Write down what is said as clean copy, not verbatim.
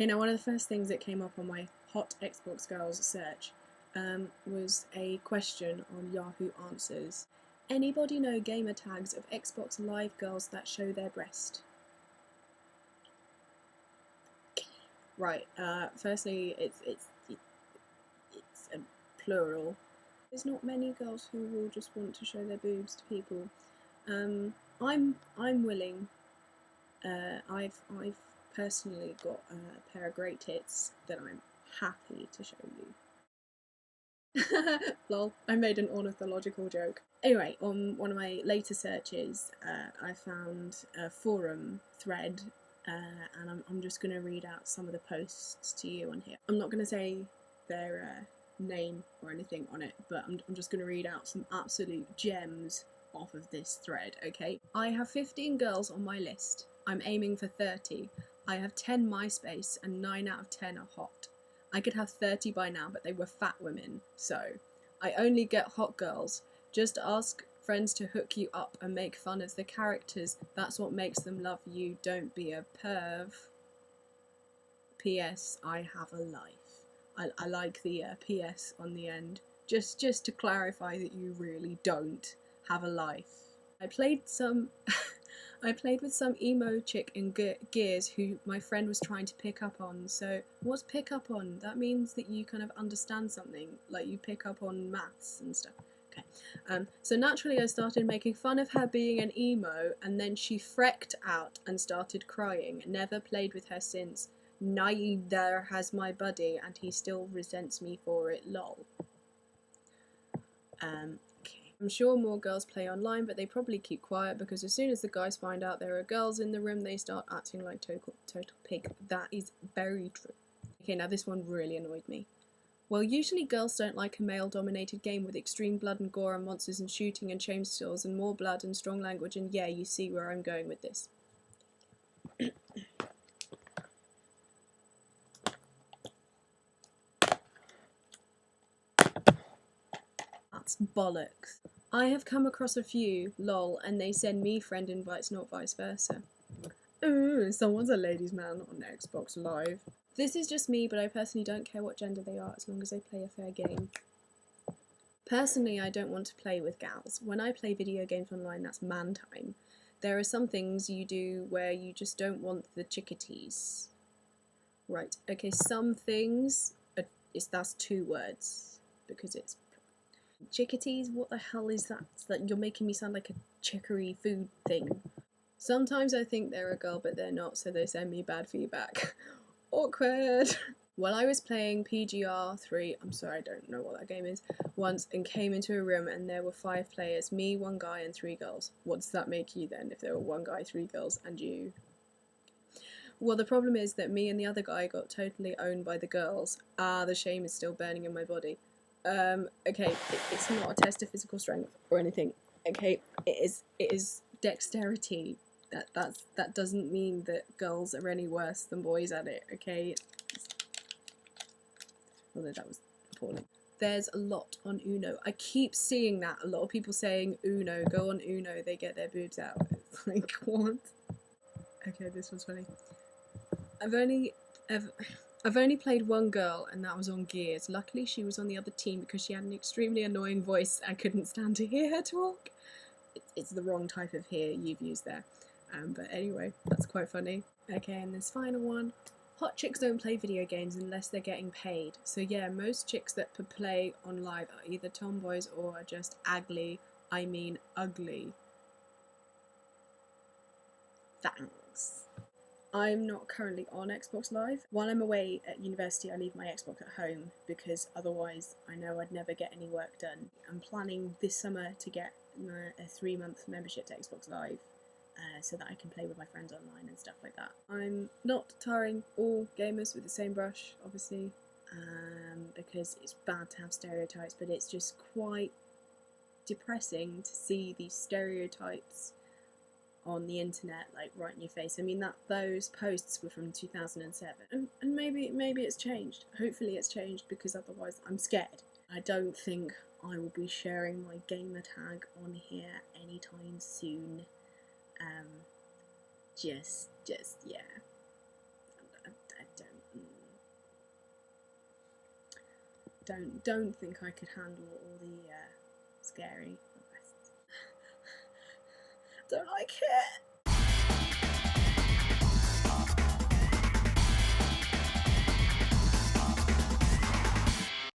Okay, now one of the first things that came up on my hot Xbox girls search was a question on Yahoo Answers. Anybody know gamer tags of Xbox Live girls that show their breast? Right. Firstly, it's a plural. There's not many girls who will just want to show their boobs to people. I'm willing. I've personally got a pair of great tits that I'm happy to show you. Lol, I made an ornithological joke. Anyway, on one of my later searches, I found a forum thread, and I'm just going to read out some of the posts to you on here. I'm not going to say their name or anything on it, but I'm just going to read out some absolute gems off of this thread, okay? I have 15 girls on my list. I'm aiming for 30. I have 10 MySpace and 9 out of 10 are hot. I could have 30 by now, but they were fat women, so. I only get hot girls. Just ask friends to hook you up and make fun of the characters. That's what makes them love you. Don't be a perv. P.S. I have a life. I like the P.S. on the end. Just to clarify that you really don't have a life. I played with some emo chick in Gears who my friend was trying to pick up on. So what's pick up on? That means that you kind of understand something, like you pick up on maths and stuff. Okay. So naturally I started making fun of her being an emo, and then she freaked out and started crying. Never played with her since. Neither has my buddy, and he still resents me for it, lol. Okay. I'm sure more girls play online, but they probably keep quiet because as soon as the guys find out there are girls in the room, they start acting like total pig. That is very true. Okay, now this one really annoyed me. Well, usually girls don't like a male-dominated game with extreme blood and gore and monsters and shooting and chainsaws and more blood and strong language, and yeah, you see where I'm going with this. That's bollocks. I have come across a few, lol, and they send me friend invites, not vice versa. Ooh, someone's a ladies' man on Xbox Live. This is just me, but I personally don't care what gender they are as long as they play a fair game. Personally, I don't want to play with gals. When I play video games online, that's man time. There are some things you do where you just don't want the chickatees. Right, okay, some things, that's 2 words, because it's chickatees, what the hell is that? It's like you're making me sound like a chicory food thing. Sometimes I think they're a girl, but they're not, so they send me bad feedback. Awkward. While I was playing PGR 3, I'm sorry, I don't know what that game is, once, and came into a room and there were 5 players, me, 1 guy and 3 girls. What does that make you then, if there were 1 guy, 3 girls, and you? Well, the problem is that me and the other guy got totally owned by the girls. The shame is still burning in my body. Okay, it's not a test of physical strength or anything. Okay, it is dexterity. That doesn't mean that girls are any worse than boys at it. Okay. Although that was appalling. There's a lot on Uno. I keep seeing that. A lot of people saying Uno, go on Uno, they get their boobs out. It's like, what? Okay, this was funny. I've only played 1 girl, and that was on Gears. Luckily, she was on the other team because she had an extremely annoying voice. I couldn't stand to hear her talk. It's the wrong type of hear you've used there. But anyway, that's quite funny. Okay, and this final one. Hot chicks don't play video games unless they're getting paid. So yeah, most chicks that play on live are either tomboys or are just ugly. I mean ugly. Thanks. I'm not currently on Xbox Live. While I'm away at university, I leave my Xbox at home because otherwise I know I'd never get any work done. I'm planning this summer to get a 3-month membership to Xbox Live so that I can play with my friends online and stuff like that. I'm not tarring all gamers with the same brush, obviously, because it's bad to have stereotypes, but it's just quite depressing to see these stereotypes on the internet, like right in your face. I mean, those posts were from 2007, and maybe it's changed. Hopefully it's changed, because otherwise I'm scared. I don't think I will be sharing my gamer tag on here anytime soon. Yeah. I don't don't think I could handle all the scary requests. Don't like it.